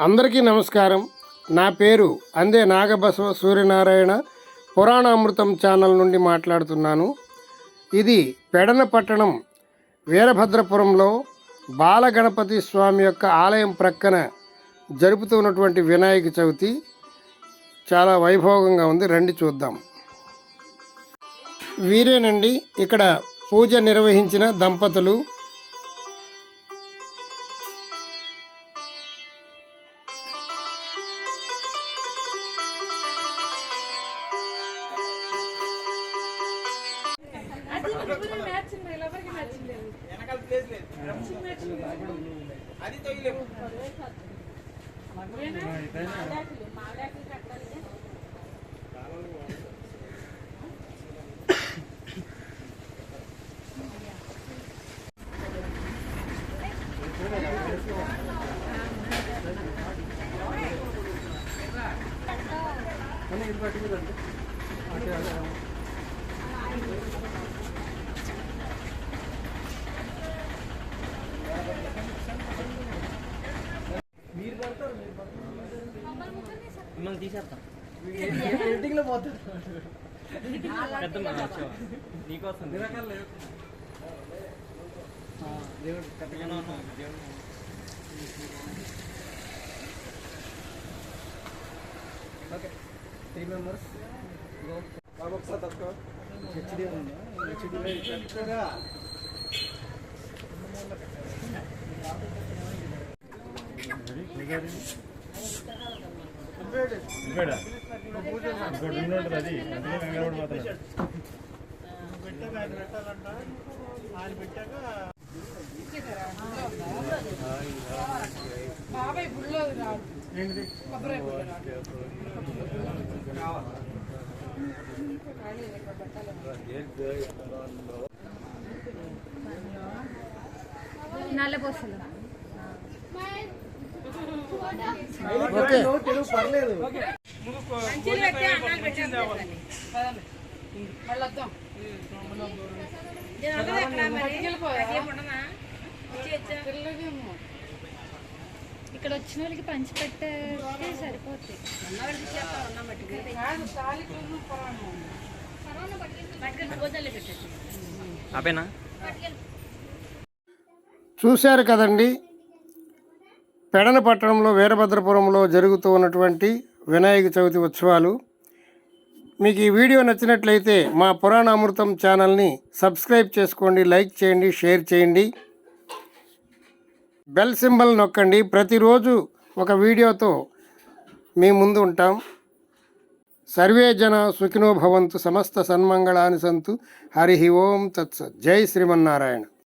అందరికీ నమస్కారం. నా పేరు అందే నాగబసవ సూర్యనారాయణ. పురాణామృతం ఛానల్ నుండి మాట్లాడుతున్నాను. ఇది పెడన పట్టణం వీరభద్రపురంలో బాలగణపతి స్వామి యొక్క ఆలయం ప్రక్కన జరుపుతున్నటువంటి వినాయక చవితి చాలా వైభవంగా ఉంది. రండి చూద్దాం. వీరేనండి ఇక్కడ పూజ నిర్వహించిన దంపతులు. మిమ్మల్ని తీసేస్తాం ఎడిటింగ్ లో పోతారు నీకోసం దేవుడు కట్టగా ఓకే 3 మెంబర్స్ బాబు ఒకసారి తక్కువ హెచ్డి ఉందా హెచ్డి బాబాయ్ గుళ్ళో రాదు కొబ్బరి నల్ల పోసలు పర్లేదు ఇక్కడ వచ్చిన వాళ్ళకి పంచిపెట్టే సరిపోతాయి. చూశారు కదండి, పెడన పట్టణంలో వీరభద్రపురంలో జరుగుతూ ఉన్నటువంటి వినాయక చవితి ఉత్సవాలు. మీకు ఈ వీడియో నచ్చినట్లయితే మా పురాణామృతం ఛానల్ని సబ్స్క్రైబ్ చేసుకోండి, లైక్ చేయండి, షేర్ చేయండి, బెల్ సింబల్ నొక్కండి. ప్రతిరోజు ఒక వీడియోతో మీ ముందు ఉంటాం. సర్వే జన సుఖినో భవంతు, సమస్త సన్మంగళాని సంతు. హరి ఓం తత్సత్. జై శ్రీమన్నారాయణ.